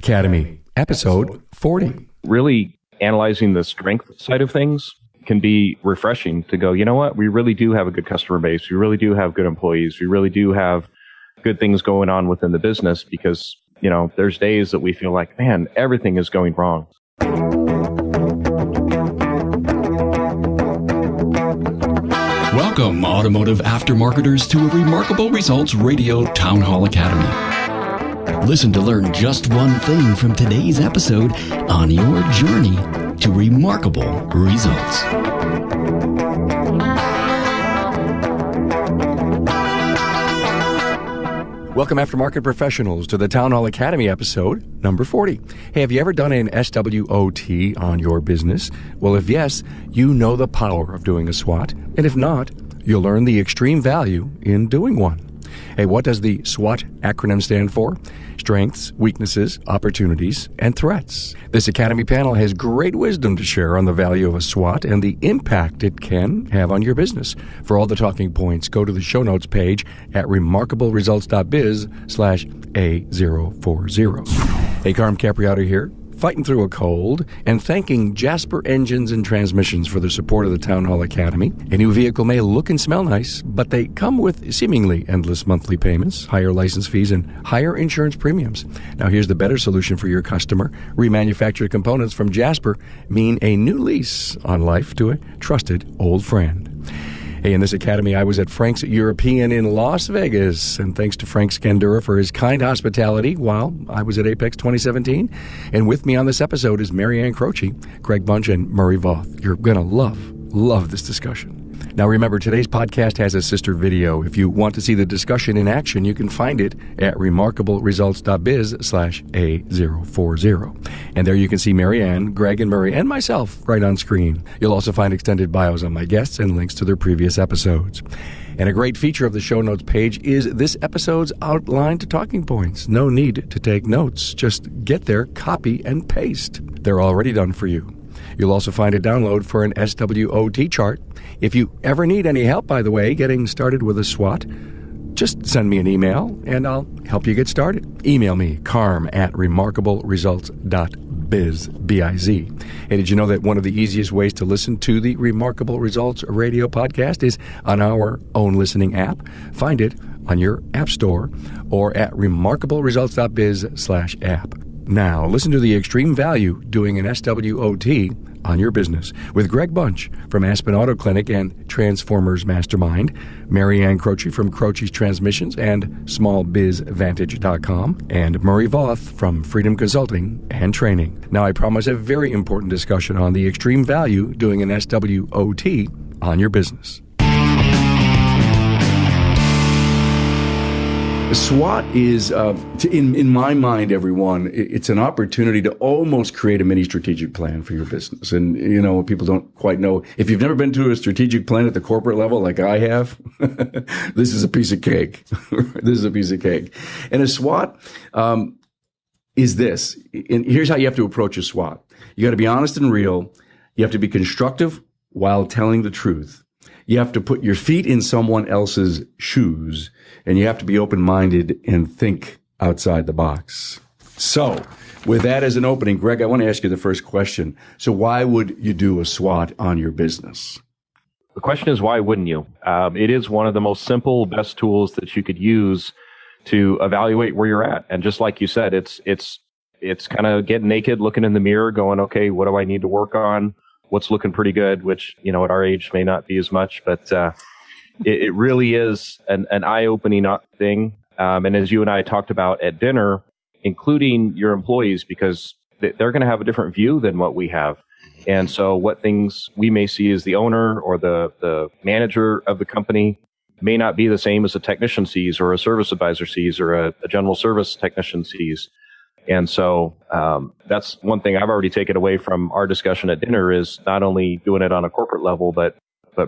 Academy, episode 40. Really analyzing the strength side of things can be refreshing to go, you know what? We really do have a good customer base. We really do have good employees. We really do have good things going on within the business because, you know, there's days that we feel like, man, everything is going wrong. Welcome, automotive aftermarketers, to a Remarkable Results Radio Town Hall Academy. Listen to learn just one thing from today's episode on your journey to remarkable results. Welcome, aftermarket professionals, to the Town Hall Academy episode number 40. Hey, have you ever done an SWOT on your business? Well, if yes, you know the power of doing a SWOT. And if not, you'll learn the extreme value in doing one. Hey, what does the SWOT acronym stand for? Strengths, weaknesses, opportunities, and threats. This Academy panel has great wisdom to share on the value of a SWOT and the impact it can have on your business. For all the talking points, go to the show notes page at remarkableresults.biz/A040. Hey, Carm Capriotto here, fighting through a cold and thanking Jasper Engines and Transmissions for the support of the Town Hall Academy. A new vehicle may look and smell nice, but they come with seemingly endless monthly payments, higher license fees, and higher insurance premiums. Now here's the better solution for your customer. Remanufactured components from Jasper mean a new lease on life to a trusted old friend. Hey, in this Academy, I was at Frank's European in Las Vegas, and thanks to Frank Scandura for his kind hospitality while I was at Apex 2017. And with me on this episode is Maryann Croce, Bunch and Murray Voth. You're going to love this discussion. Now remember, today's podcast has a sister video. If you want to see the discussion in action, you can find it at remarkableresults.biz/A040. And there you can see Maryann, Greg, and Murray, and myself right on screen. You'll also find extended bios on my guests and links to their previous episodes. And a great feature of the show notes page is this episode's outline to talking points. No need to take notes. Just get there, copy, and paste. They're already done for you. You'll also find a download for an SWOT chart. If you ever need any help, by the way, getting started with a SWOT, just send me an email and I'll help you get started. Email me, carm@remarkableresults.biz, B-I-Z. Hey, did you know that one of the easiest ways to listen to the Remarkable Results Radio podcast is on our own listening app? Find it on your app store or at remarkableresults.biz/app. Now, listen to the extreme value doing an SWOT on your business with Greg Bunch from Aspen Auto Clinic and Transformers Mastermind, Maryann Croce from Croce's Transmissions and SmallBizVantage.com, and Murray Voth from Freedom Consulting and Training. Now, I promise a very important discussion on the extreme value doing an SWOT on your business. SWOT is, in my mind, everyone, it's an opportunity to almost create a mini strategic plan for your business. And, you know, people don't quite know. If you've never been to a strategic plan at the corporate level like I have, this is a piece of cake. This is a piece of cake. And a SWOT is this. And here's how you have to approach a SWOT. You got to be honest and real. You have to be constructive while telling the truth. You have to put your feet in someone else's shoes, and you have to be open-minded and think outside the box. So, with that as an opening, Greg, I want to ask you the first question. So why would you do a SWOT on your business? The question is, why wouldn't you? It is one of the most simple, best tools that you could use to evaluate where you're at. And just like you said, it's kind of getting naked, looking in the mirror, going, okay, what do I need to work on? What's looking pretty good, which, you know, at our age may not be as much, but it really is an eye-opening thing. And as you and I talked about at dinner, including your employees, because they're going to have a different view than what we have. And so what things we may see as the owner or the manager of the company may not be the same as a technician sees or a service advisor sees or a general service technician sees. And so that's one thing I've already taken away from our discussion at dinner is not only doing it on a corporate level, but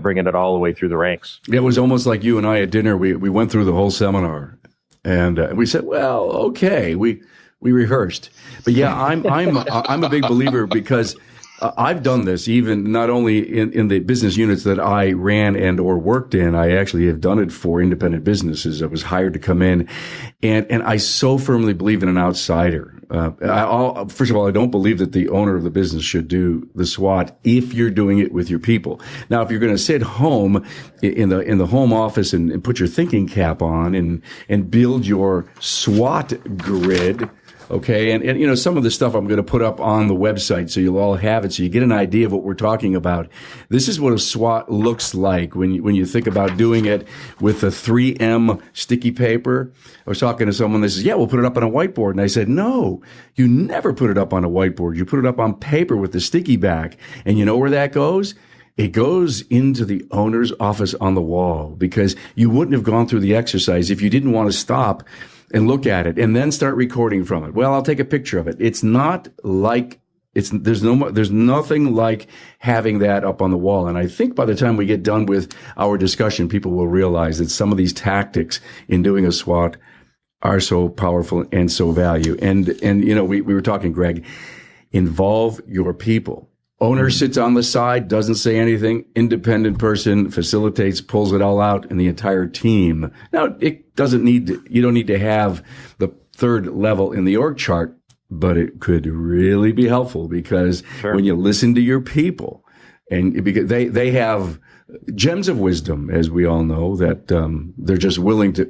bringing it all the way through the ranks. It was almost like you and I at dinner. We went through the whole seminar, and we said, "Well, okay." We rehearsed, but yeah, I'm a big believer because I've done this even not only in the business units that I ran and or worked in. I actually have done it for independent businesses. I was hired to come in, and I so firmly believe in an outsider. First of all, I don't believe that the owner of the business should do the SWOT if you're doing it with your people. Now, if you're going to sit home in the home office and put your thinking cap on and build your SWOT grid. Okay. And some of the stuff I'm going to put up on the website so you'll all have it so you get an idea of what we're talking about. This is what a SWOT looks like when you think about doing it with a 3M sticky paper. I was talking to someone that says, yeah, we'll put it up on a whiteboard. And I said, no, you never put it up on a whiteboard. You put it up on paper with the sticky back. And you know where that goes? It goes into the owner's office on the wall, because you wouldn't have gone through the exercise if you didn't want to stop and look at it and then start recording from it. Well, I'll take a picture of it. It's not like there's nothing like having that up on the wall. And I think by the time we get done with our discussion, people will realize that some of these tactics in doing a SWOT are so powerful and so value. And we were talking, Greg, involve your people. Owner sits on the side, doesn't say anything. Independent person facilitates, pulls it all out, and the entire team. Now, you don't need to have the third level in the org chart, but it could really be helpful, because when you listen to your people, and because they have gems of wisdom, as we all know, that they're just willing to,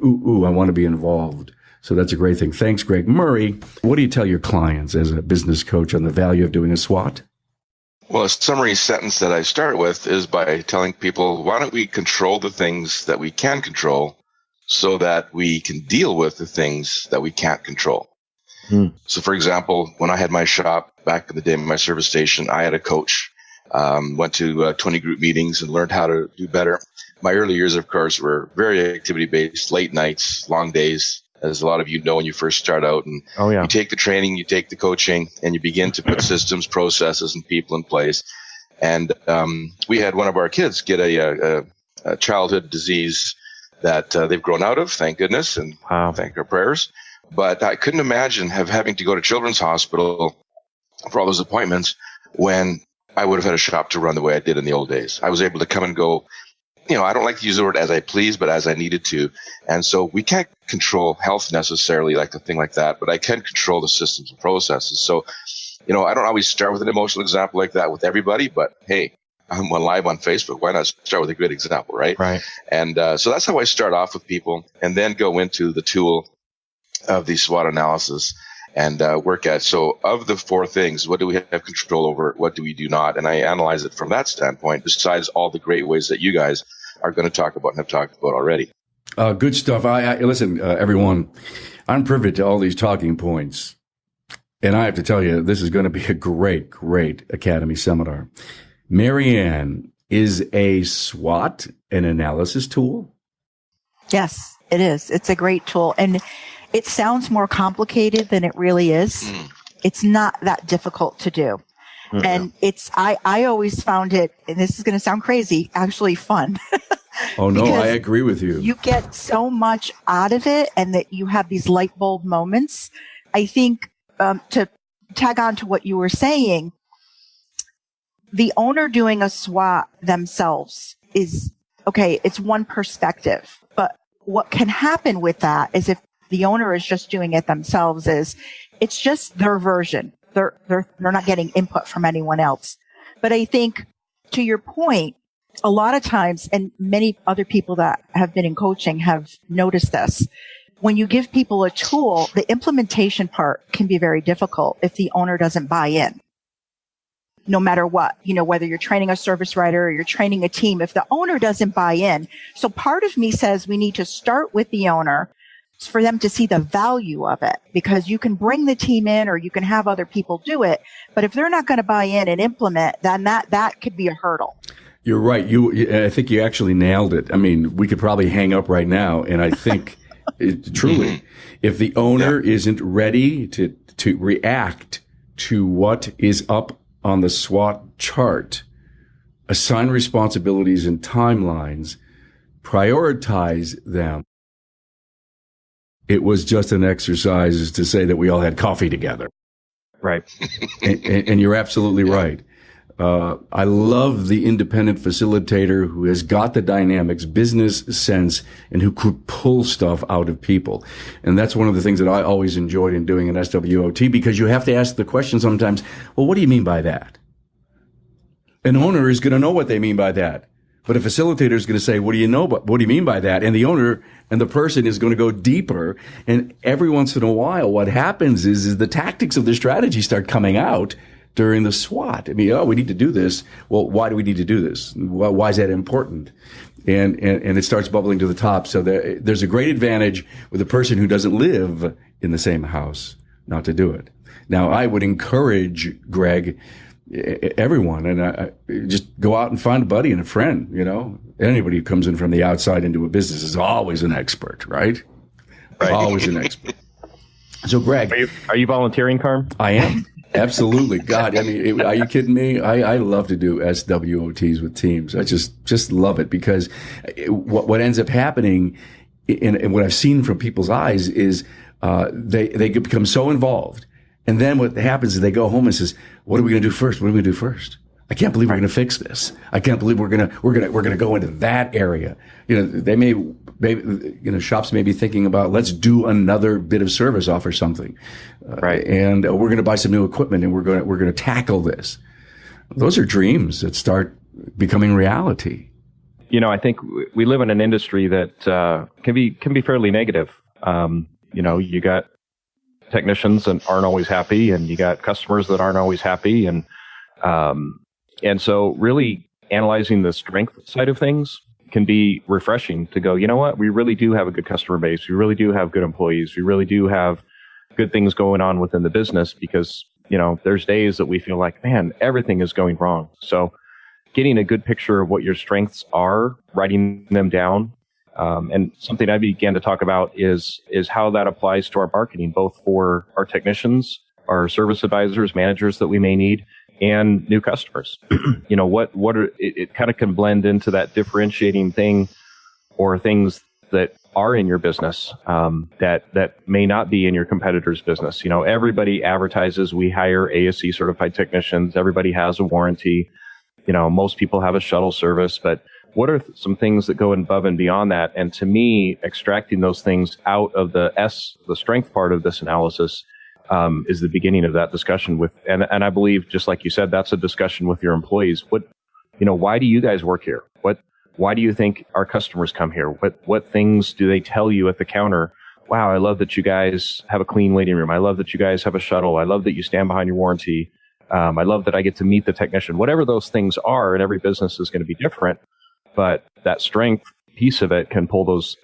I want to be involved. So that's a great thing. Thanks, Greg. Murray, what do you tell your clients as a business coach on the value of doing a SWOT? Well, a summary sentence that I start with is by telling people, why don't we control the things that we can control so that we can deal with the things that we can't control? So, for example, when I had my shop back in the day, my service station, I had a coach, went to 20 group meetings and learned how to do better. My early years, of course, were very activity-based, late nights, long days, as a lot of you know when you first start out. And you take the training, you take the coaching, and you begin to put systems, processes, and people in place. And we had one of our kids get a childhood disease that they've grown out of, thank goodness, and thank our prayers. But I couldn't imagine having to go to Children's Hospital for all those appointments when I would have had a shop to run the way I did in the old days. I was able to come and go. I don't like to use the word as I please, but as I needed to. And so we can't control health necessarily, like a thing like that, but I can control the systems and processes. So, I don't always start with an emotional example like that with everybody, but hey, I'm live on Facebook. Why not start with a good example, right? Right. And so that's how I start off with people, and then go into the tool of the SWOT analysis and work at. So of the four things, what do we have control over? What do we do not? And I analyze it from that standpoint, besides all the great ways that you guys are going to talk about and have talked about already. Good stuff. Listen, everyone, I'm privy to all these talking points. And I have to tell you, this is going to be a great, great Academy seminar. Maryann, is a SWOT an analysis tool? Yes, it is. It's a great tool. And it sounds more complicated than it really is. It's not that difficult to do. And I always found it, and this is going to sound crazy, actually fun. Oh, no, I agree with you. You get so much out of it, and that you have these light bulb moments. I think to tag on to what you were saying, the owner doing a SWOT themselves is, okay, it's one perspective. But what can happen with that is if the owner is just doing it themselves, is it's just their version. They're not getting input from anyone else. But I think, to your point, a lot of times, and many other people that have been in coaching have noticed this, when you give people a tool, the implementation part can be very difficult if the owner doesn't buy in. No matter what, whether you're training a service writer or you're training a team, if the owner doesn't buy in. So part of me says we need to start with the owner for them to see the value of it, because you can bring the team in or you can have other people do it. But if they're not going to buy in and implement, then that could be a hurdle. You're right. I think you actually nailed it. I mean, we could probably hang up right now. And I think truly, if the owner isn't ready to react to what is up on the SWOT chart, assign responsibilities and timelines, prioritize them. It was just an exercise to say that we all had coffee together. Right. And you're absolutely right. I love the independent facilitator who has got the dynamics, business sense, and who could pull stuff out of people. And that's one of the things that I always enjoyed in doing an SWOT, because you have to ask the question sometimes, well, what do you mean by that? An owner is going to know what they mean by that. But a facilitator is going to say, what do you mean by that? And the owner and the person is going to go deeper. And every once in a while, what happens is the tactics of the strategy start coming out during the SWOT. I mean, we need to do this. Well, why do we need to do this? Why is that important? And it starts bubbling to the top. So there's a great advantage with a person who doesn't live in the same house not to do it. Now, I would encourage, Greg, everyone, and I just go out and find a buddy and a friend. Anybody who comes in from the outside into a business is always an expert, right? Always an expert. So, Greg, are you volunteering, Carm? I am. Absolutely. God, I mean, are you kidding me? I love to do SWOTs with teams. I just love it, because what ends up happening, and what I've seen from people's eyes, is they become so involved. And then what happens is they go home and says, what are we going to do first? What are we going to do first? I can't believe we're going to fix this. I can't believe we're going to go into that area. They may, shops may be thinking about, let's do another bit of service, offer something. And we're going to buy some new equipment, and we're going to tackle this. Those are dreams that start becoming reality. I think we live in an industry that can be fairly negative. You got technicians that aren't always happy, and you got customers that aren't always happy, and so really analyzing the strength side of things can be refreshing to go, you know what, we really do have a good customer base, we really do have good employees, we really do have good things going on within the business, because there's days that we feel like, man, everything is going wrong. So getting a good picture of what your strengths are, writing them down. And something I began to talk about is how that applies to our marketing, both for our technicians, our service advisors, managers that we may need, and new customers. It kind of can blend into that differentiating thing, or things that are in your business that may not be in your competitor's business. Everybody advertises we hire ASE certified technicians. Everybody has a warranty. Most people have a shuttle service, but what are some things that go above and beyond that? And to me, extracting those things out of the strength part of this analysis, is the beginning of that discussion with, and I believe, just like you said, that's a discussion with your employees. Why do you guys work here? Why do you think our customers come here? What things do they tell you at the counter? Wow, I love that you guys have a clean waiting room. I love that you guys have a shuttle. I love that you stand behind your warranty. I love that I get to meet the technician. Whatever those things are, and every business is going to be different. But that strength piece of it can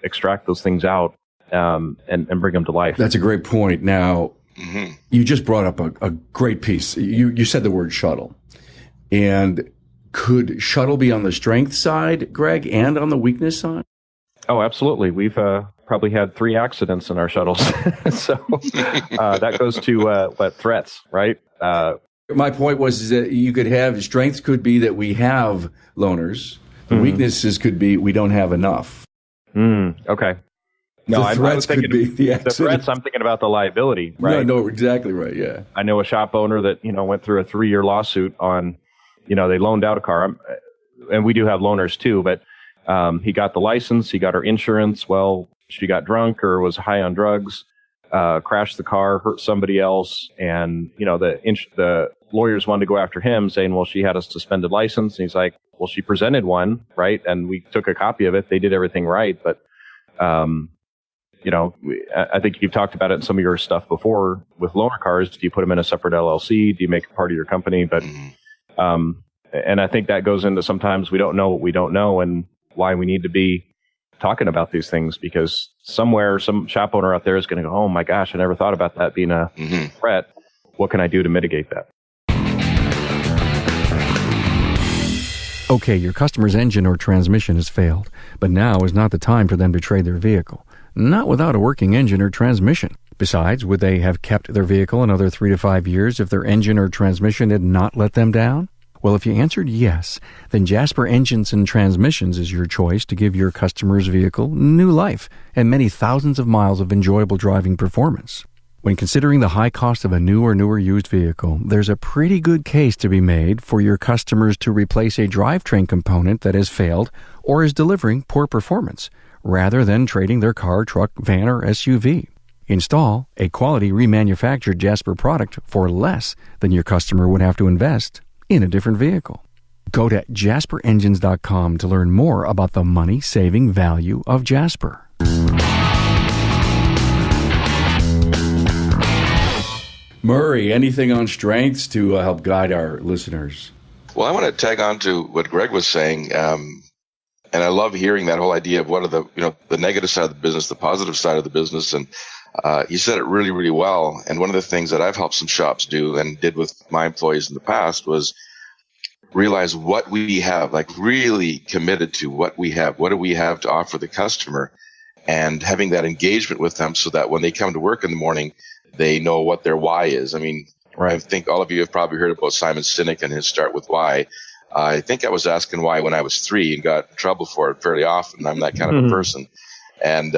extract those things out, and bring them to life. That's a great point. Now, you just brought up a great piece. You said the word shuttle. And could shuttle be on the strength side, Greg, and on the weakness side? Oh, absolutely. We've probably had 3 accidents in our shuttles. So that goes to threats, right? My point was that you could have, strengths could be that we have loaners. The weaknesses could be we don't have enough. Okay. No, the threats could be the accident. The threats, I'm thinking about the liability, right? No, exactly right, yeah. I know a shop owner that, went through a 3-year lawsuit on, they loaned out a car. And we do have loaners too, but he got the license, he got her insurance. Well, she got drunk or was high on drugs, crashed the car, hurt somebody else. And, the lawyers wanted to go after him, saying, well, she had a suspended license. And he's like, well, she presented one, right? And we took a copy of it. They did everything right. But, I think you've talked about it in some of your stuff before with loaner cars. Do you put them in a separate LLC? Do you make it part of your company? But, and I think that goes into sometimes we don't know what we don't know, and why we need to be talking about these things, because somewhere some shop owner out there is going to go, oh my gosh, I never thought about that being a threat. What can I do to mitigate that? Okay, your customer's engine or transmission has failed, but now is not the time for them to trade their vehicle. Not without a working engine or transmission. Besides, would they have kept their vehicle another 3 to 5 years if their engine or transmission had not let them down? Well, if you answered yes, then Jasper Engines and Transmissions is your choice to give your customer's vehicle new life and many thousands of miles of enjoyable driving performance. When considering the high cost of a new or newer used vehicle, there's a pretty good case to be made for your customers to replace a drivetrain component that has failed or is delivering poor performance, rather than trading their car, truck, van, or SUV. Install a quality remanufactured Jasper product for less than your customer would have to invest in a different vehicle. Go to jasperengines.com to learn more about the money-saving value of Jasper. Murray, anything on strengths to help guide our listeners? Well, I want to tag on to what Greg was saying, and I love hearing that whole idea of what are the negative side of the business, the positive side of the business, and you said it really, really well. And one of the things that I've helped some shops do and did with my employees in the past was realize what we have, like really committed to what we have. What do we have to offer the customer? And having that engagement with them so that when they come to work in the morning, they know what their why is. I mean, right. I think all of you have probably heard about Simon Sinek and his Start With Why. I think I was asking why when I was 3 and got in trouble for it fairly often. I'm that kind of a person. And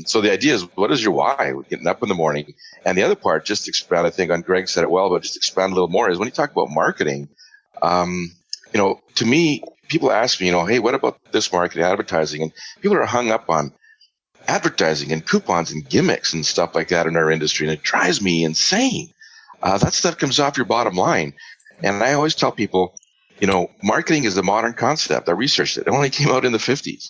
so the idea is, what is your why? We're getting up in the morning. And the other part, just to expand, I think on Greg said it well, but just expand a little more, is when you talk about marketing, to me, people ask me, hey, what about this marketing, advertising? And people are hung up on advertising and coupons and gimmicks and stuff like that in our industry, and it drives me insane. That stuff comes off your bottom line. And I always tell people, marketing is a modern concept. I researched it. It only came out in the 50s.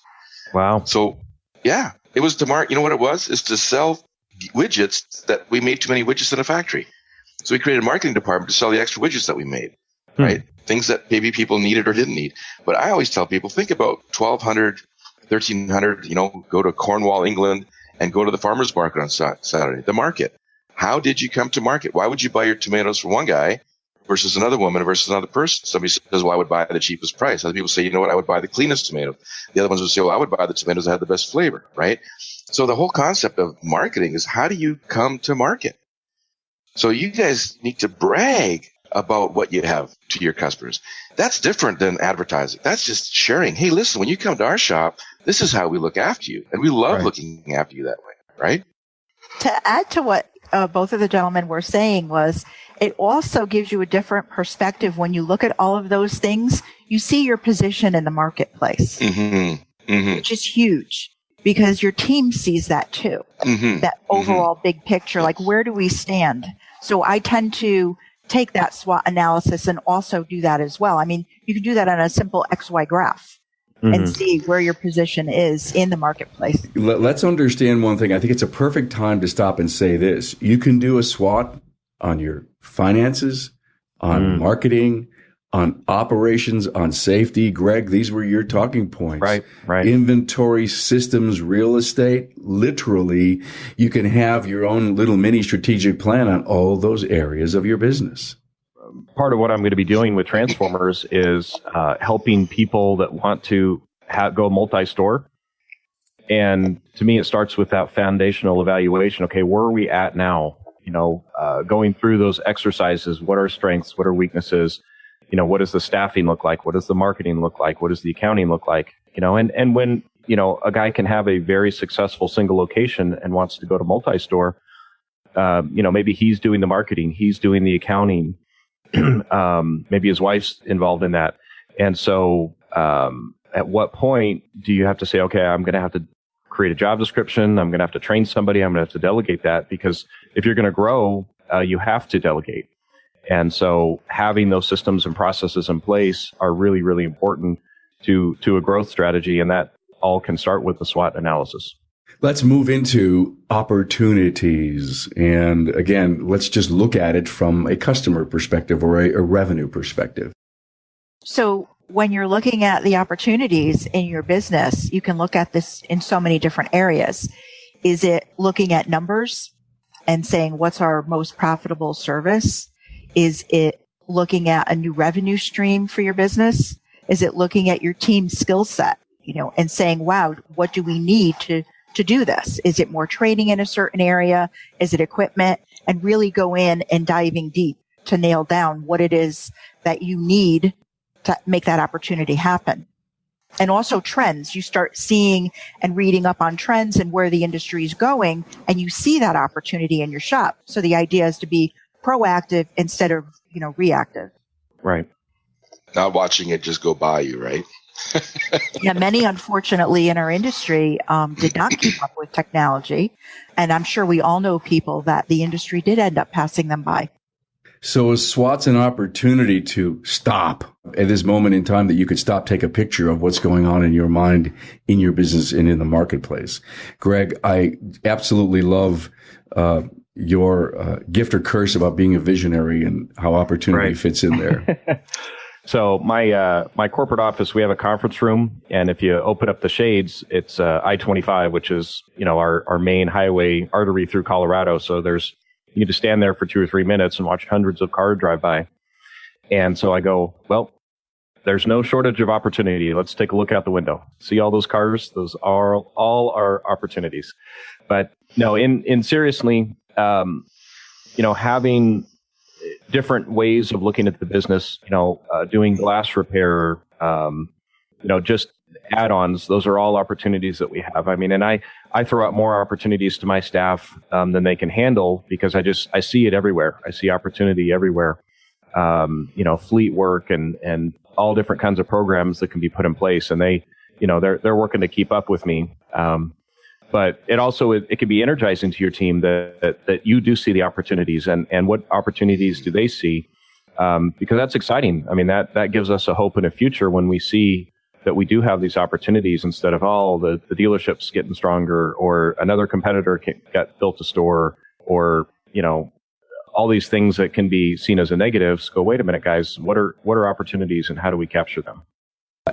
Wow. So, yeah, it was to market. You know what it was? Is to sell widgets that we made too many widgets in a factory. So we created a marketing department to sell the extra widgets that we made, right? Things that maybe people needed or didn't need. But I always tell people, think about 1,200, 1,300, go to Cornwall, England, and go to the farmer's market on Saturday, the market. How did you come to market? Why would you buy your tomatoes from one guy versus another woman versus another person? Somebody says, well, I would buy the cheapest price. Other people say, I would buy the cleanest tomato. The other ones would say, well, I would buy the tomatoes that had the best flavor, right? So the whole concept of marketing is, how do you come to market? So you guys need to brag about what you have to your customers. That's different than advertising. That's just sharing. Hey, listen, when you come to our shop, this is how we look after you. And we love looking after you that way, right? To add to what both of the gentlemen were saying was, it also gives you a different perspective when you look at all of those things. You see your position in the marketplace, which is huge because your team sees that too, that overall big picture, like where do we stand? So I tend to take that SWOT analysis and also do that as well. I mean, you can do that on a simple XY graph and see where your position is in the marketplace. Let's understand one thing. I think it's a perfect time to stop and say this. You can do a SWOT on your finances, on marketing, on operations, on safety. Greg, these were your talking points. Right. Inventory, systems, real estate. Literally, you can have your own little mini strategic plan on all those areas of your business. Part of what I'm going to be doing with Transformers is helping people that want to go multi-store. And to me, it starts with that foundational evaluation. Okay, where are we at now? Going through those exercises. What are strengths? What are weaknesses? What does the staffing look like? What does the marketing look like? What does the accounting look like? And when, a guy can have a very successful single location and wants to go to multi-store, maybe he's doing the marketing, he's doing the accounting, maybe his wife's involved in that. And so, at what point do you have to say, okay, I'm going to have to create a job description. I'm going to have to train somebody. I'm going to have to delegate that, because if you're going to grow, you have to delegate. And so having those systems and processes in place are really, really important to a growth strategy. And that all can start with the SWOT analysis. Let's move into opportunities. And again, let's just look at it from a customer perspective or a revenue perspective. So when you're looking at the opportunities in your business, you can look at this in so many different areas. Is it looking at numbers and saying, what's our most profitable service? Is it looking at a new revenue stream for your business? Is it looking at your team's skill set, and saying, wow, what do we need to do this? Is it more training in a certain area? Is it equipment? And really go in and diving deep to nail down what it is that you need to make that opportunity happen. And also trends. You start seeing and reading up on trends and where the industry is going, and you see that opportunity in your shop. So the idea is to be proactive instead of, reactive. Right. Not watching it just go by you, right? Yeah, many, unfortunately, in our industry did not keep up with technology. And I'm sure we all know people that the industry did end up passing them by. So is SWOT's an opportunity to stop at this moment in time, that you could stop, take a picture of what's going on in your mind, in your business, and in the marketplace? Greg, I absolutely love your gift or curse about being a visionary and how opportunity fits in there. So my corporate office, we have a conference room, and if you open up the shades, it's I-25, which is our main highway artery through Colorado. So you need to stand there for 2 or 3 minutes and watch hundreds of cars drive by. And so I go, well, there's no shortage of opportunity. Let's take a look out the window. See all those cars? Those are all our opportunities. But no, in seriously, having different ways of looking at the business, doing glass repair, just add-ons, those are all opportunities that we have. I mean, and I throw out more opportunities to my staff than they can handle, because I see it everywhere. I see opportunity everywhere. Fleet work and all different kinds of programs that can be put in place, and they're working to keep up with me. But it can be energizing to your team that you do see the opportunities, and what opportunities do they see? Because that's exciting. I mean, that gives us a hope in a future when we see that we do have these opportunities, instead of the dealership's getting stronger, or another competitor got built a store, or all these things that can be seen as a negatives. Go, wait a minute, guys, what are opportunities, and how do we capture them?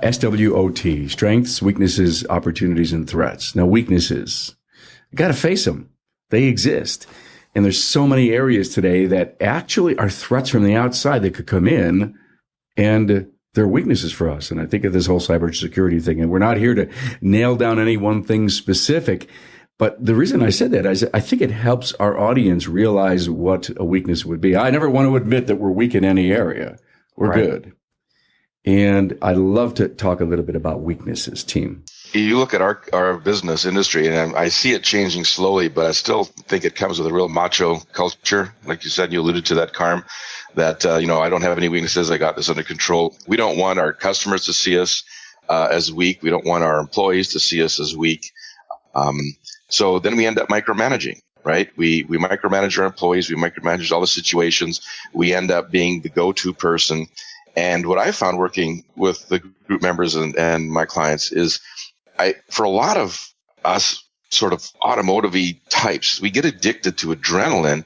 SWOT, strengths, weaknesses, opportunities, and threats. Now, weaknesses, you got to face them. They exist. And there's so many areas today that actually are threats from the outside that could come in, and they're weaknesses for us. And I think of this whole cybersecurity thing, and we're not here to nail down any one thing specific. But the reason I said that is I think it helps our audience realize what a weakness would be. I never want to admit that we're weak in any area. We're good. And I'd love to talk a little bit about weaknesses, team. You look at our business industry, and I see it changing slowly, but I still think it comes with a real macho culture. Like you said, you alluded to that, Carm, that, I don't have any weaknesses. I got this under control. We don't want our customers to see us as weak. We don't want our employees to see us as weak. So then we end up micromanaging, right? We micromanage our employees. We micromanage all the situations. We end up being the go-to person. And what I found working with the group members and my clients is for a lot of us sort of automotive-y types, we get addicted to adrenaline,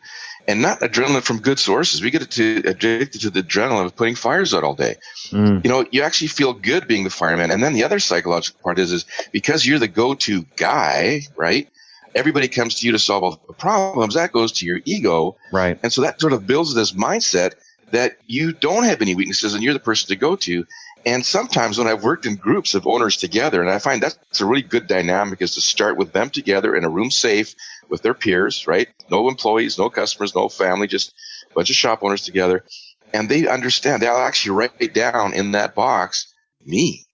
and not adrenaline from good sources. We get addicted to the adrenaline of putting fires out all day. You actually feel good being the fireman. And then the other psychological part is because you're the go-to guy, right? Everybody comes to you to solve all the problems. That goes to your ego. Right. And so that sort of builds this mindset that you don't have any weaknesses and you're the person to go to. And sometimes when I've worked in groups of owners together, and I find that's a really good dynamic, is to start with them together in a room safe with their peers, right? No employees, no customers, no family, just a bunch of shop owners together. And they understand. They'll actually write down in that box, me.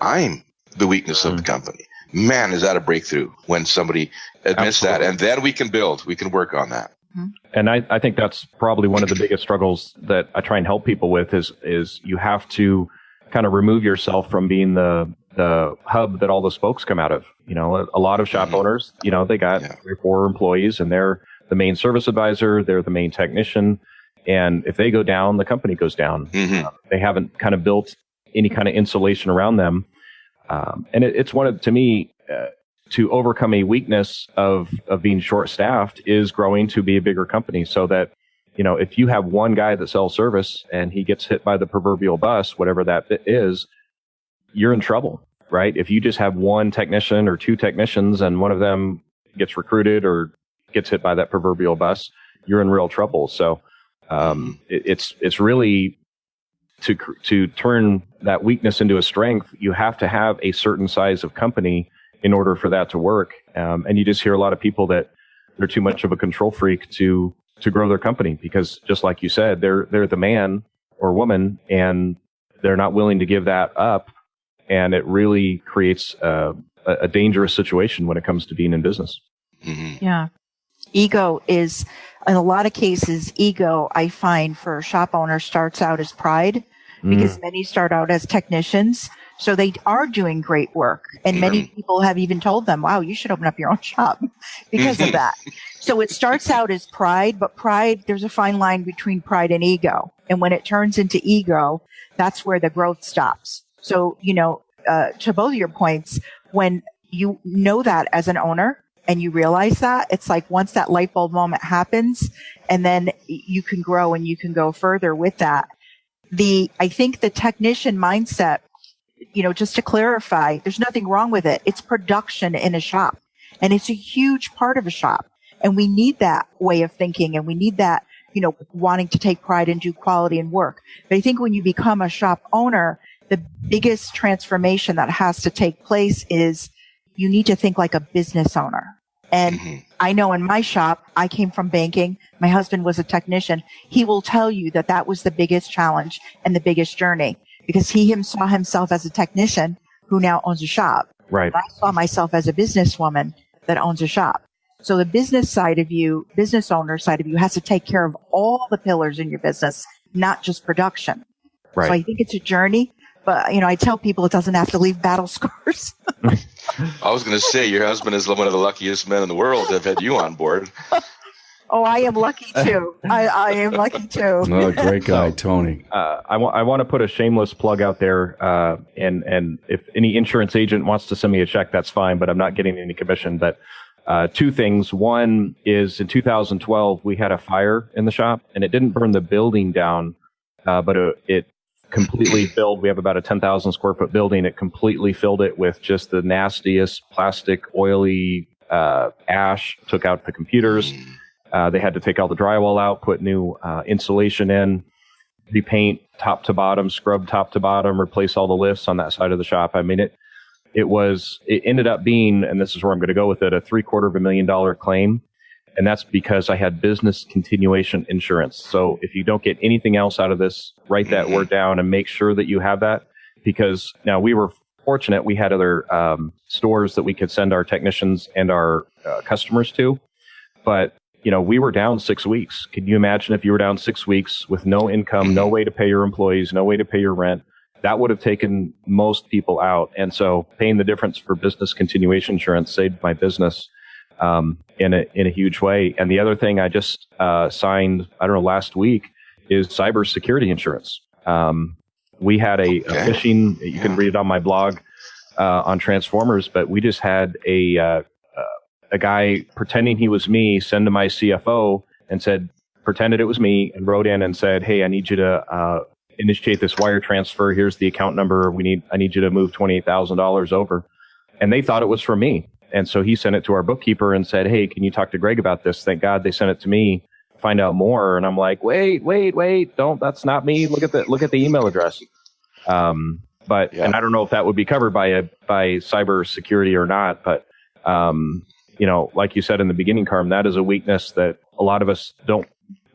I'm the weakness of the company. Man, is that a breakthrough when somebody admits that. And then we can build. We can work on that. And I think that's probably one of the biggest struggles that I try and help people with is you have to kind of remove yourself from being the hub that all the spokes come out of. A lot of shop owners, they got 3 or 4 employees, and they're the main service advisor, they're the main technician. And if they go down, the company goes down. They haven't kind of built any kind of insulation around them. And it's to me, to overcome a weakness of being short-staffed is growing to be a bigger company, so that, if you have one guy that sells service and he gets hit by the proverbial bus, whatever that is, you're in trouble, right? If you just have one technician or 2 technicians and one of them gets recruited or gets hit by that proverbial bus, you're in real trouble. So it's really to turn that weakness into a strength. You have to have a certain size of company in order for that to work. And you just hear a lot of people that they're too much of a control freak to grow their company, because just like you said, they're the man or woman, and they're not willing to give that up and it really creates a dangerous situation when it comes to being in business. Mm-hmm. Yeah. Ego is, in a lot of cases, ego, I find, for a shop owner starts out as pride, because many start out as technicians. So they are doing great work. And many people have even told them, wow, you should open up your own shop because of that. So it starts out as pride, but pride, there's a fine line between pride and ego. And when it turns into ego, that's where the growth stops. So, to both of your points, when you know that as an owner and you realize that, it's like once that light bulb moment happens, and then you can grow and you can go further with that. I think the technician mindset, just to clarify, there's nothing wrong with it. It's production in a shop, and it's a huge part of a shop. And we need that way of thinking, and we need that, wanting to take pride and do quality and work. But I think when you become a shop owner, the biggest transformation that has to take place is you need to think like a business owner. And I know in my shop, I came from banking. My husband was a technician. He will tell you that was the biggest challenge and the biggest journey, because he saw himself as a technician who now owns a shop. Right. And I saw myself as a businesswoman that owns a shop. So the business side of you, business owner side of you, has to take care of all the pillars in your business, not just production. Right. So I think it's a journey. But, I tell people it doesn't have to leave battle scars. I was going to say, your husband is one of the luckiest men in the world to have had you on board. Oh, I am lucky too. I am lucky too. Oh, great guy, Tony. I want to put a shameless plug out there. And if any insurance agent wants to send me a check, that's fine, but I'm not getting any commission. But two things. One is in 2012, we had a fire in the shop, and it didn't burn the building down, but it completely filled. We have about a 10,000 square foot building. It completely filled it with just the nastiest plastic, oily ash. Took out the computers. They had to take all the drywall out, put new insulation in, repaint top to bottom, scrub top to bottom, replace all the lifts on that side of the shop. I mean, it ended up being, and this is where I'm going to go with it, a $750,000 claim. And that's because I had business continuation insurance. So if you don't get anything else out of this, write that word down and make sure that you have that. Because now we were fortunate. We had other stores that we could send our technicians and our customers to. But, we were down 6 weeks. Can you imagine if you were down 6 weeks with no income, no way to pay your employees, no way to pay your rent? That would have taken most people out. And so paying the difference for business continuation insurance saved my business in a huge way. And the other thing I just signed, last week, is cybersecurity insurance. We had a phishing. You can read it on my blog on Transformers. But we just had a guy pretending he was me send to my CFO and pretended it was me, and wrote in and said, "Hey, I need you to initiate this wire transfer. Here's the account number. I need you to move $28,000 over." And they thought it was from me. And so he sent it to our bookkeeper and said, "Hey, can you talk to Greg about this?" Thank God they sent it to me. Find out more. And I'm like, wait, don't, that's not me. Look at the email address. And I don't know if that would be covered by cyber security or not. But, like you said in the beginning, Carm, that is a weakness that a lot of us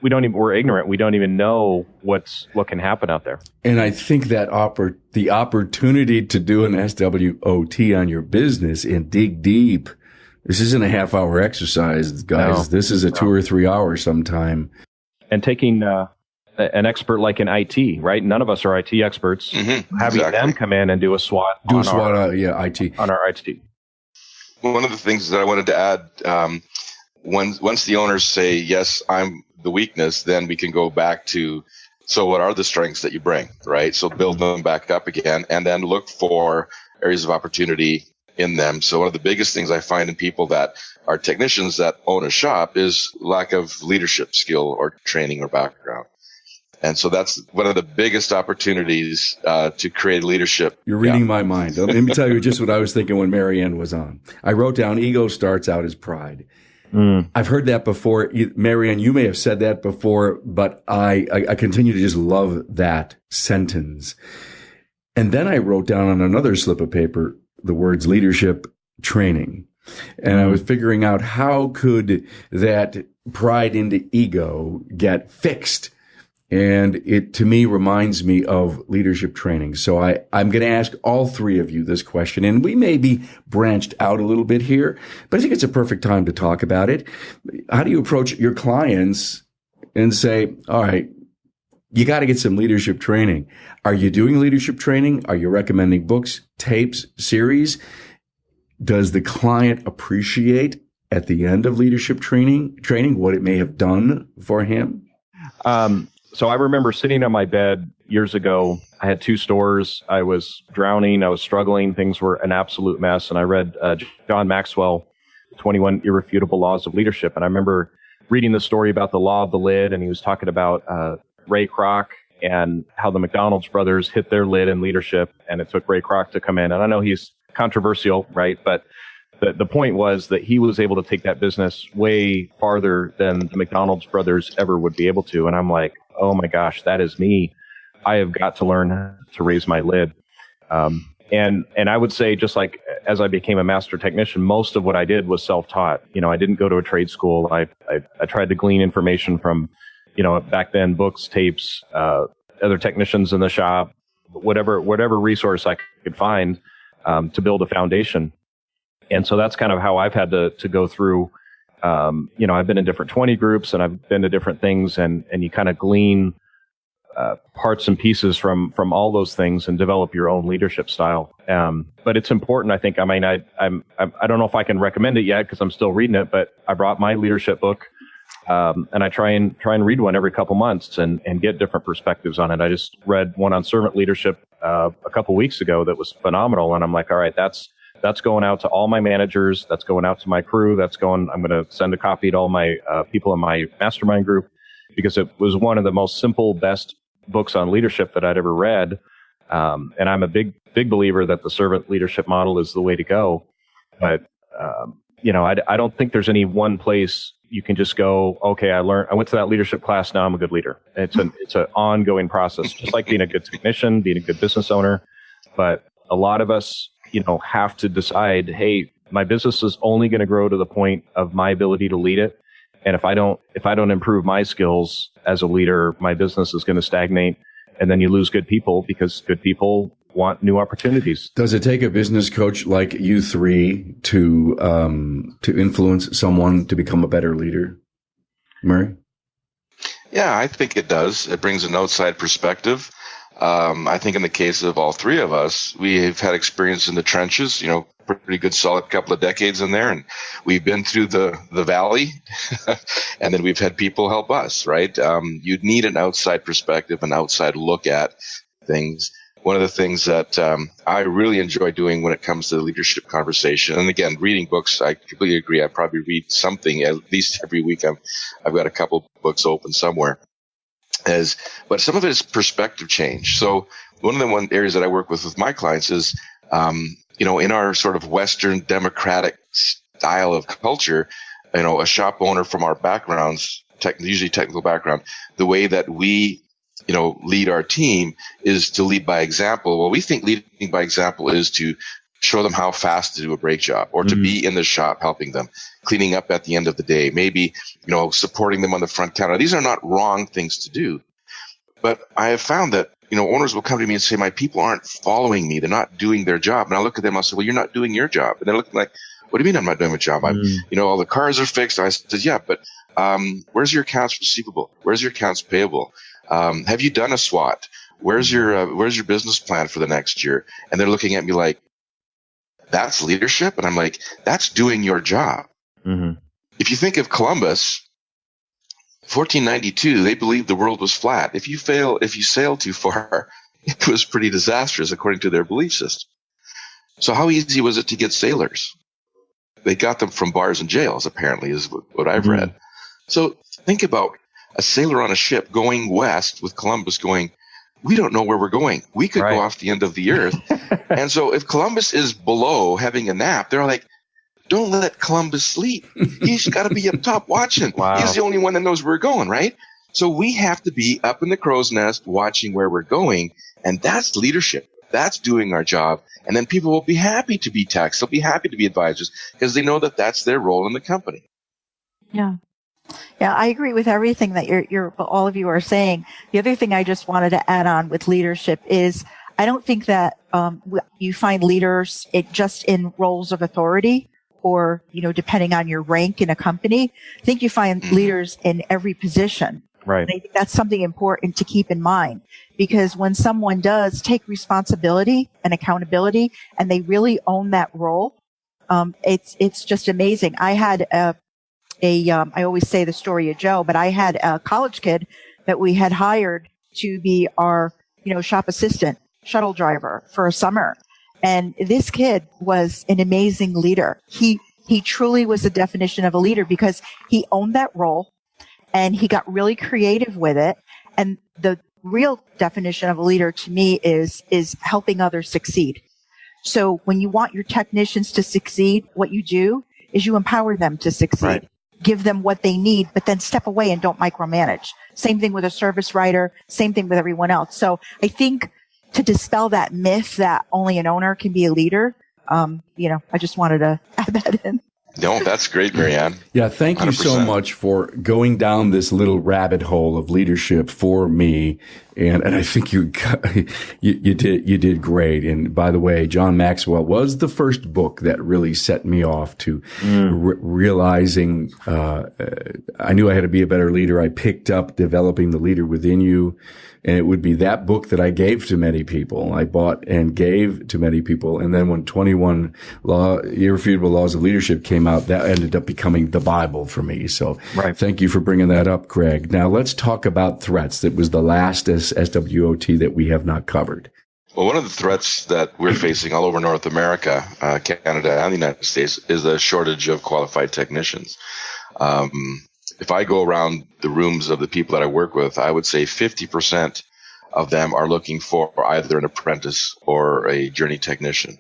we're ignorant. We don't even know what can happen out there. And I think that the opportunity to do an SWOT on your business and dig deep. This isn't a half-hour exercise, guys. No, this is a 2 or 3 hours sometime. And taking an expert like in IT, right? None of us are IT experts. Mm-hmm, having them come in and do a SWOT. IT. On our IT. One of the things that I wanted to add, once the owners say, yes, I'm the weakness, then we can go back to, so what are the strengths that you bring, right? So build them back up again, and then look for areas of opportunity in them. So one of the biggest things I find in people that are technicians that own a shop is lack of leadership skill or training or background. And so that's one of the biggest opportunities to create leadership. You're reading my mind. Let me tell you just what I was thinking when Maryann was on. I wrote down, ego starts out as pride. I've heard that before. Maryann, you may have said that before, but I continue to just love that sentence. And then I wrote down on another slip of paper the words leadership training. And I was figuring out how could that pride into ego get fixed And it, to me, reminds me of leadership training. So I'm going to ask all three of you this question, and we may be branched out a little bit here, but I think it's a perfect time to talk about it. How do you approach your clients and say, all right, you got to get some leadership training? Are you doing leadership training? Are you recommending books, tapes, series? Does the client appreciate at the end of leadership training what it may have done for him? So I remember sitting on my bed years ago. I had 2 stores. I was drowning. I was struggling. Things were an absolute mess. And I read John Maxwell, 21 Irrefutable Laws of Leadership. And I remember reading the story about the law of the lid. And he was talking about Ray Kroc and how the McDonald's brothers hit their lid in leadership. And it took Ray Kroc to come in. And I know he's controversial, right? But the point was that he was able to take that business way farther than the McDonald's brothers ever would be able to. And I'm like, oh my gosh, that is me. I have got to learn to raise my lid. And I would say, just like as I became a master technician, most of what I did was self-taught. You know, I didn't go to a trade school. I tried to glean information from, you know, back then, books, tapes, other technicians in the shop, whatever resource I could find to build a foundation. And so that's kind of how I've had to go through. You know, I've been in different 20 groups and I've been to different things, and you kind of glean parts and pieces from all those things and develop your own leadership style. But it's important, I think. I mean, I don't know if I can recommend it yet because I'm still reading it, but I brought my leadership book, and I try and read one every couple months and get different perspectives on it. I just read one on servant leadership a couple weeks ago that was phenomenal, and I'm like, all right, that's going out to all my managers. That's going out to my crew. I'm going to send a copy to all my people in my mastermind group, because it was one of the most simple, best books on leadership that I'd ever read. And I'm a big believer that the servant leadership model is the way to go. But, you know, I don't think there's any one place you can just go, okay, I went to that leadership class. Now I'm a good leader. It's an ongoing process, just like being a good technician, being a good business owner. But a lot of us, you know, have to decide, hey, my business is only going to grow to the point of my ability to lead it. And if I don't improve my skills as a leader, my business is going to stagnate. And then you lose good people, because good people want new opportunities. Does it take a business coach like you three to influence someone to become a better leader? Murray? Yeah, I think it does. It brings an outside perspective. I think in the case of all three of us, we've had experience in the trenches, you know, pretty good solid couple of decades in there. And we've been through the valley and then we've had people help us, right? You'd need an outside perspective, an outside look at things. One of the things that I really enjoy doing when it comes to the leadership conversation, and again, reading books, I completely agree. I probably read something at least every week. I've got a couple books open somewhere. But some of it is perspective change. So one of the areas that I work with my clients is, you know, in our sort of Western democratic style of culture, you know, a shop owner from our backgrounds, usually technical background, the way that we, you know, lead our team is to lead by example. Well, we think leading by example is to show them how fast to do a brake job, or to be in the shop helping them, cleaning up at the end of the day, maybe, you know, supporting them on the front counter. These are not wrong things to do. But I have found that, you know, owners will come to me and say, my people aren't following me. They're not doing their job. And I look at them, I'll say, well, you're not doing your job. And they're looking like, what do you mean I'm not doing my job? You know, all the cars are fixed. I said, yeah, but where's your accounts receivable? Where's your accounts payable? Have you done a SWOT? Where's your business plan for the next year? And they're looking at me like, that's leadership? And I'm like, that's doing your job. Mm-hmm. If you think of Columbus, 1492, they believed the world was flat. If you sail too far, it was pretty disastrous according to their belief system. So how easy was it to get sailors? They got them from bars and jails, apparently, is what I've read. So think about a sailor on a ship going west with Columbus going, we don't know where we're going. We could go off the end of the earth. And so if Columbus is below having a nap, they're like, don't let Columbus sleep. He's got to be up top watching. Wow. He's the only one that knows where we're going, right? So we have to be up in the crow's nest watching where we're going. And that's leadership. That's doing our job. And then people will be happy to be techs. They'll be happy to be advisors because they know that that's their role in the company. Yeah. Yeah, I agree with everything that all of you are saying. The other thing I just wanted to add on with leadership is I don't think that you find leaders just in roles of authority or, depending on your rank in a company. I think you find leaders in every position. Right. And I think that's something important to keep in mind, because when someone does take responsibility and accountability and they really own that role, it's just amazing. I had I always say the story of Joe, but I had a college kid that we had hired to be our, shop assistant, shuttle driver for a summer. And this kid was an amazing leader. He truly was the definition of a leader because he owned that role and he got really creative with it. And the real definition of a leader to me is helping others succeed. So when you want your technicians to succeed, what you do is you empower them to succeed. Right. Give them what they need, but then step away and don't micromanage. Same thing with a service writer, same thing with everyone else. So I think to dispel that myth that only an owner can be a leader, I just wanted to add that in. No, that's great, Maryann. Yeah, thank you 100%. So much for going down this little rabbit hole of leadership for me, and I think you did great. And by the way, John Maxwell was the first book that really set me off to realizing I knew I had to be a better leader. I picked up Developing the Leader Within You. And it would be that book that I gave to many people. I bought and gave to many people. And then when 21 Irrefutable Laws of Leadership came out, that ended up becoming the Bible for me. So Thank you for bringing that up, Craig. Now let's talk about threats. That was the last SWOT that we have not covered. Well, one of the threats that we're facing all over North America, Canada, and the United States is a shortage of qualified technicians. If I go around the rooms of the people that I work with, I would say 50% of them are looking for either an apprentice or a journey technician.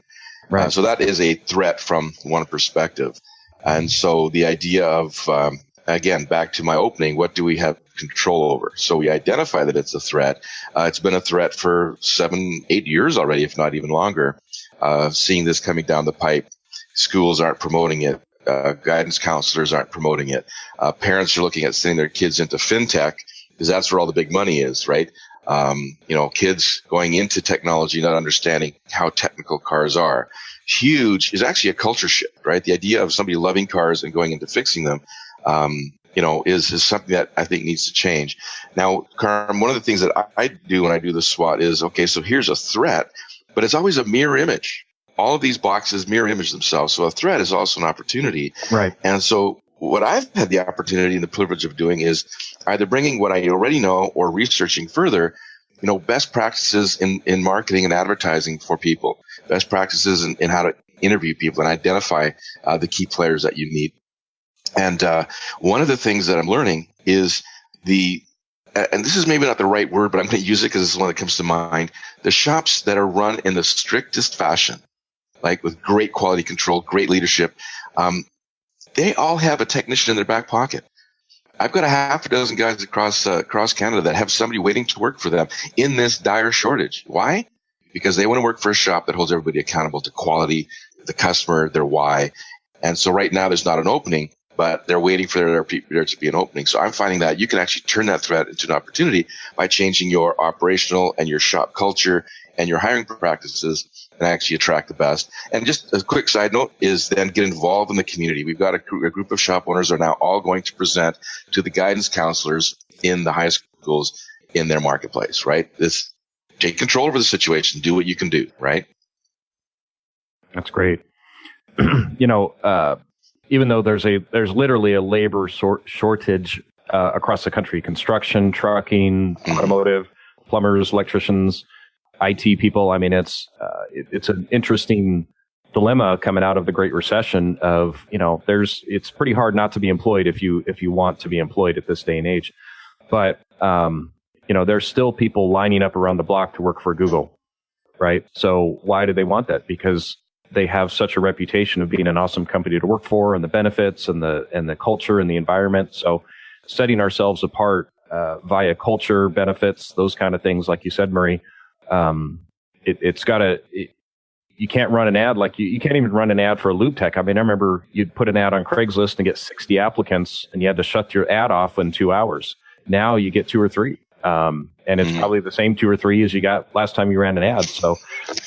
Right. So that is a threat from one perspective. And so the idea of, again, back to my opening, what do we have control over? So we identify that it's a threat. It's been a threat for 7-8 years already, if not even longer. Seeing this coming down the pipe, schools aren't promoting it. Guidance counselors aren't promoting it. Parents are looking at sending their kids into fintech because that's where all the big money is, right? Kids going into technology, not understanding how technical cars are. Huge is actually a culture shift, right? The idea of somebody loving cars and going into fixing them, is something that I think needs to change. Now, Carm, one of the things that I do when I do the SWOT is, okay, so here's a threat, but it's always a mirror image. All of these boxes mirror image themselves. So a threat is also an opportunity. Right. And so what I've had the opportunity and the privilege of doing is either bringing what I already know or researching further, best practices in marketing and advertising for people, best practices in how to interview people and identify the key players that you need. And one of the things that I'm learning is and this is maybe not the right word, but I'm going to use it because it's the one that comes to mind, the shops that are run in the strictest fashion, like with great quality control, great leadership, they all have a technician in their back pocket. I've got a half a dozen guys across Canada that have somebody waiting to work for them in this dire shortage. Why? Because they want to work for a shop that holds everybody accountable to quality, the customer, their why. And so right now there's not an opening, but they're waiting for there to be an opening. So I'm finding that you can actually turn that threat into an opportunity by changing your operational and your shop culture and your hiring practices and actually attract the best. And just a quick side note is then get involved in the community. We've got a group of shop owners are now all going to present to the guidance counselors in the high schools in their marketplace, right? Take control over the situation, do what you can do, right? That's great. Even though there's literally a labor shortage across the country, construction, trucking, automotive, plumbers, electricians, IT people. I mean, it's an interesting dilemma coming out of the Great Recession of, it's pretty hard not to be employed if you want to be employed at this day and age. But, there's still people lining up around the block to work for Google, right? So why do they want that? Because they have such a reputation of being an awesome company to work for, and the benefits and the culture and the environment. So setting ourselves apart via culture, benefits, those kind of things, like you said, Murray, it's got to. you can't run an ad like you can't even run an ad for a lube tech. I mean, I remember you'd put an ad on Craigslist and get 60 applicants, and you had to shut your ad off in 2 hours. Now you get 2 or 3. And it's probably the same 2 or 3 as you got last time you ran an ad. So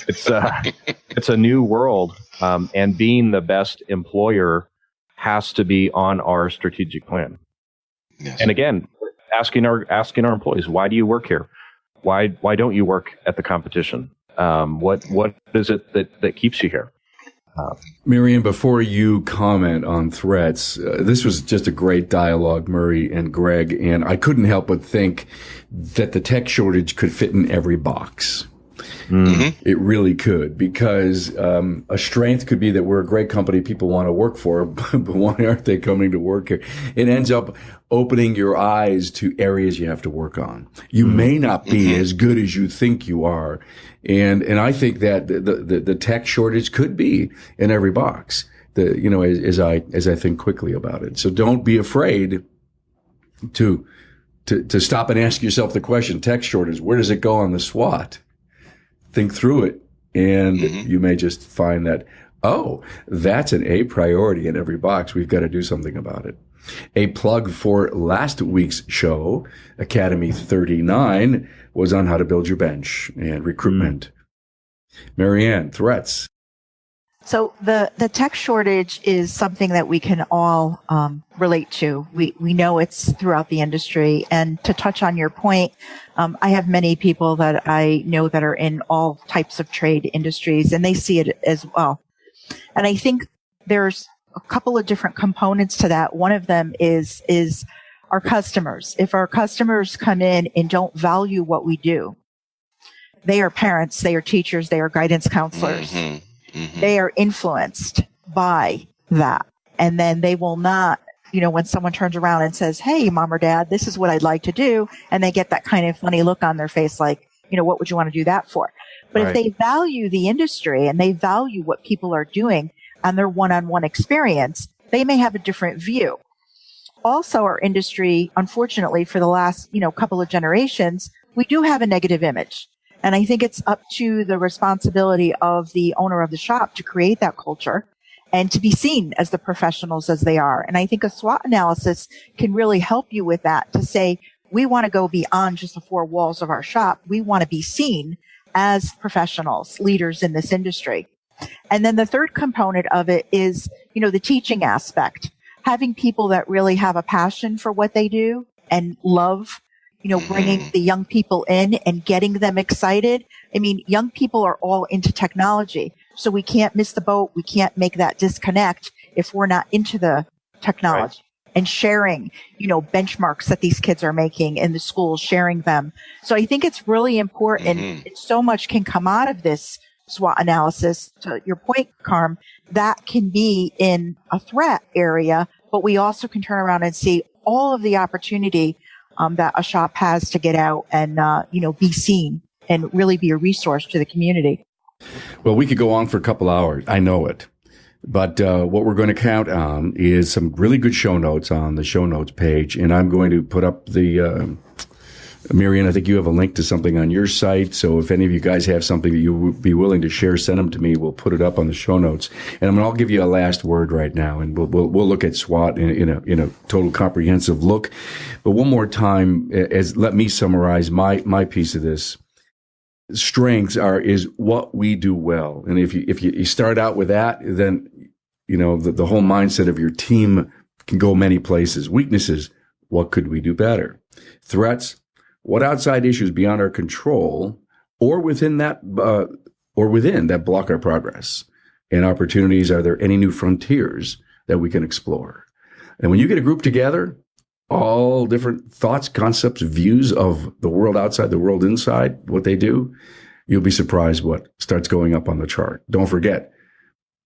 it's a new world. And being the best employer has to be on our strategic plan. Yes. And again, asking our employees, why do you work here? Why don't you work at the competition? What is it that keeps you here? Maryann, before you comment on threats, this was just a great dialogue, Murray and Greg, and I couldn't help but think that the tech shortage could fit in every box. Mm-hmm. It really could, because a strength could be that we're a great company people want to work for, but why aren't they coming to work here? It ends up opening your eyes to areas you have to work on. You may not be as good as you think you are. And I think that the tech shortage could be in every box, as I think quickly about it. So don't be afraid to stop and ask yourself the question, tech shortage, where does it go on the SWOT? Think through it, and you may just find that, oh, that's an A priority in every box. We've got to do something about it. A plug for last week's show, Academy 39, was on how to build your bench and recruitment. Maryann, threats. So the tech shortage is something that we can all relate to. We know it's throughout the industry. And to touch on your point, I have many people that I know that are in all types of trade industries, and they see it as well. And I think there's a couple of different components to that. One of them is our customers. If our customers come in and don't value what we do, they are parents, they are teachers, they are guidance counselors. They are influenced by that. And then they will not, when someone turns around and says, hey, mom or dad, this is what I'd like to do. And they get that kind of funny look on their face, like, what would you want to do that for? But if they value the industry and they value what people are doing and their one-on-one experience, they may have a different view. Also, our industry, unfortunately, for the last, couple of generations, we do have a negative image. And I think it's up to the responsibility of the owner of the shop to create that culture and to be seen as the professionals as they are. And I think a SWOT analysis can really help you with that, to say, we want to go beyond just the 4 walls of our shop. We want to be seen as professionals, leaders in this industry. And then the third component of it is, the teaching aspect, having people that really have a passion for what they do and love bringing the young people in and getting them excited. I mean, young people are all into technology, so we can't miss the boat. We can't make that disconnect if we're not into the technology and sharing, benchmarks that these kids are making in the schools, sharing them. So I think it's really important. And so much can come out of this SWOT analysis. To your point, Carm, that can be in a threat area, but we also can turn around and see all of the opportunity that a shop has to get out and, be seen and really be a resource to the community. Well, we could go on for a couple hours. I know it. But what we're going to count on is some really good show notes on the show notes page. And I'm going to put up the Maryann, I think you have a link to something on your site. So if any of you guys have something that you would be willing to share, send them to me. We'll put it up on the show notes. And I'll give you a last word right now, and we'll look at SWOT in a total comprehensive look. But one more time, let me summarize my piece of this. Strengths is what we do well. And if you start out with that, then, the whole mindset of your team can go many places. Weaknesses, what could we do better? Threats, what outside issues beyond our control or within that block our progress? And opportunities, are there any new frontiers that we can explore? And when you get a group together, all different thoughts, concepts, views of the world outside, the world inside, what they do, you'll be surprised what starts going up on the chart. Don't forget,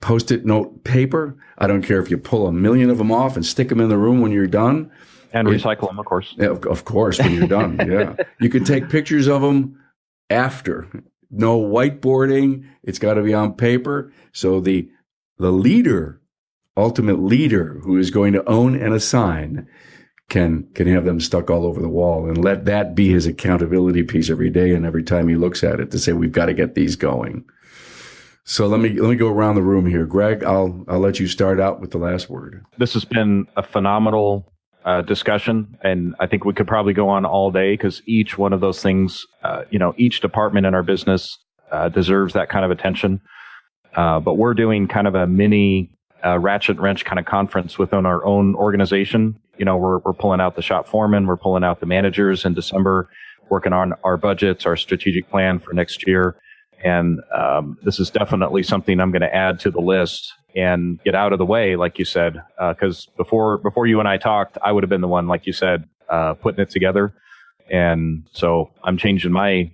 Post-it note paper. I don't care if you pull 1 million of them off and stick them in the room when you're done. And recycle them, of course. Yeah, of course, when you're done. Yeah. You can take pictures of them after. No whiteboarding. It's got to be on paper. So the leader, ultimate leader who is going to own and assign can have them stuck all over the wall, and let that be his accountability piece every day and every time he looks at it, to say, we've got to get these going. So let me go around the room here. Greg, I'll let you start out with the last word. This has been a phenomenal discussion, and I think we could probably go on all day because each one of those things, each department in our business deserves that kind of attention. But we're doing kind of a mini ratchet wrench kind of conference within our own organization. We're pulling out the shop foreman, we're pulling out the managers in December, working on our budgets, our strategic plan for next year. And this is definitely something I'm going to add to the list and get out of the way, like you said, because before you and I talked, I would have been the one, like you said, putting it together. And so I'm changing my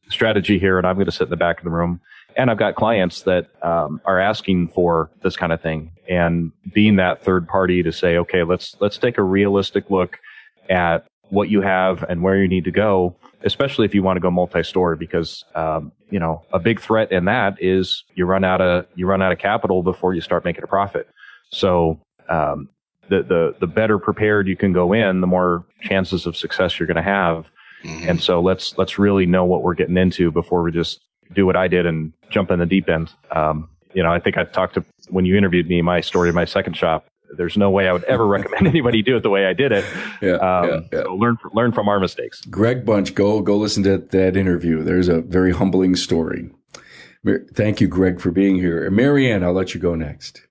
strategy here, and I'm going to sit in the back of the room. And I've got clients that are asking for this kind of thing, and being that third party to say, okay, let's take a realistic look at what you have and where you need to go, especially if you want to go multi-store, because a big threat in that is you run out of capital before you start making a profit. So the better prepared you can go in, the more chances of success you're going to have. Mm-hmm. And so let's really know what we're getting into before we just do what I did and jump in the deep end. I think I talked to, when you interviewed me, my story of my second shop. There's no way I would ever recommend anybody do it the way I did it. So learn from our mistakes. Greg Bunch, go listen to that interview. There's a very humbling story. Thank you, Greg, for being here. Maryann, I'll let you go next.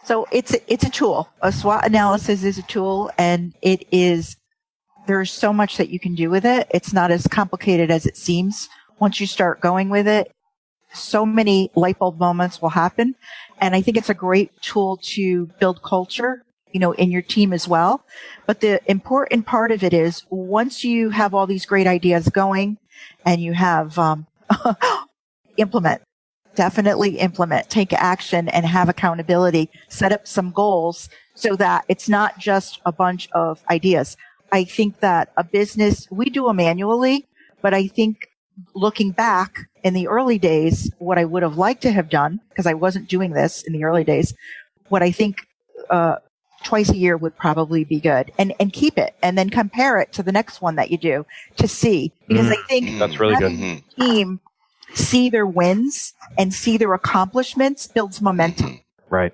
So it's a tool. A SWOT analysis is a tool, and there's so much that you can do with it. It's not as complicated as it seems. Once you start going with it, so many light bulb moments will happen. And I think it's a great tool to build culture, in your team as well. But the important part of it is once you have all these great ideas going and you have, definitely implement, take action and have accountability, set up some goals so that it's not just a bunch of ideas. I think that a business, we do them manually, but I think looking back in the early days, what I would have liked to have done, because I wasn't doing this in the early days, what I think twice a year would probably be good, and keep it, and then compare it to the next one that you do to see, because I think that's really good. Team see their wins and see their accomplishments builds momentum. Right.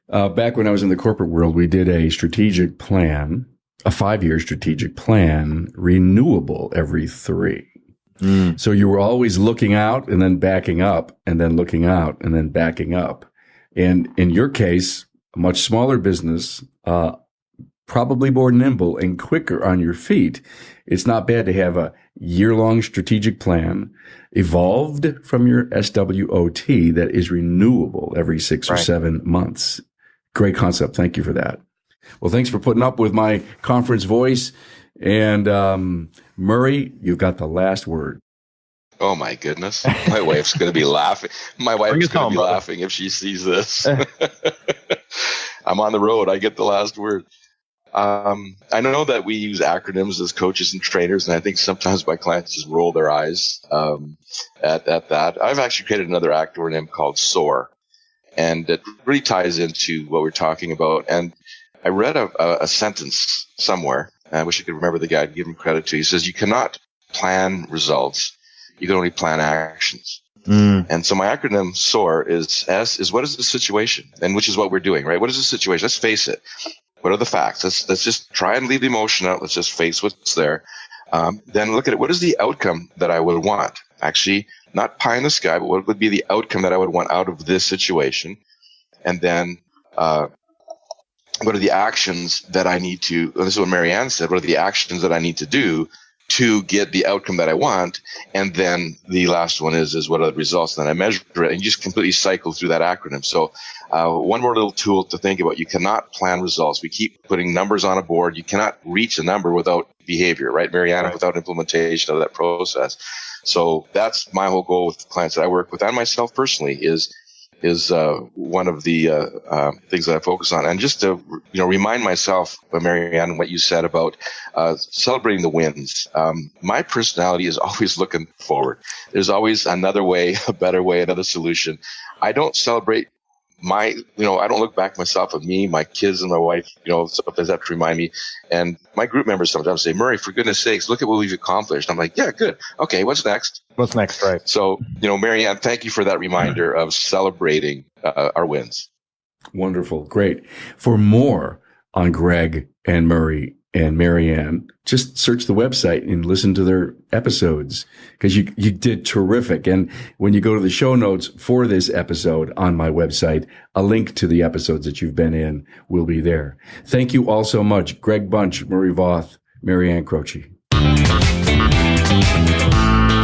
Back when I was in the corporate world, we did a strategic plan, a 5-year strategic plan, renewable every 3. So you were always looking out and then backing up, and then looking out and then backing up. And in your case, a much smaller business, probably more nimble and quicker on your feet. It's not bad to have a year-long strategic plan evolved from your SWOT that is renewable every 6 or 7 months. Great concept. Thank you for that. Well, thanks for putting up with my conference voice. And Murray, you've got the last word. Oh, my goodness. My wife's going to be laughing. My wife's going to be laughing if she sees this. I'm on the road. I get the last word. I know that we use acronyms as coaches and trainers, and I think sometimes my clients just roll their eyes at that. I've actually created another acronym called SOAR, and it really ties into what we're talking about. And I read a sentence somewhere. I wish I could remember the guy to give him credit to. He says, you cannot plan results. You can only plan actions. And so my acronym SOAR is S is what is the situation? And which is what we're doing, right? What is the situation? Let's face it. What are the facts? Let's just try and leave the emotion out. Let's just face what's there. Then look at it. What is the outcome that I would want? Actually, not pie in the sky, but what would be the outcome that I would want out of this situation? And then, what are the actions that I need to, this is what Maryann said, what are the actions that I need to do to get the outcome that I want? And then the last one is what are the results? And then I measure it, and you just completely cycle through that acronym. So one more little tool to think about. You cannot plan results. We keep putting numbers on a board. You cannot reach a number without behavior, right, Maryann, right. Without implementation of that process. So that's my whole goal with the clients that I work with and myself personally is one of the things that I focus on. And just to remind myself, Maryann, what you said about celebrating the wins. My personality is always looking forward. There's always another way, a better way, another solution. I don't celebrate I don't look back myself at me, my kids and my wife, sometimes have to remind me. And my group members sometimes say, Murray, for goodness sakes, look at what we've accomplished. I'm like, yeah, good. Okay, what's next? What's next, right? So, Maryann, thank you for that reminder of celebrating our wins. Wonderful. Great. For more on Greg and Murray and Maryann, just search the website and listen to their episodes, because you did terrific. And when you go to the show notes for this episode on my website, a link to the episodes that you've been in will be there. Thank you all so much. Greg Bunch, Murray Voth, Maryann Croce.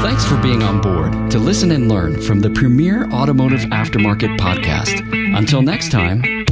Thanks for being on board to listen and learn from the premier automotive aftermarket podcast. Until next time,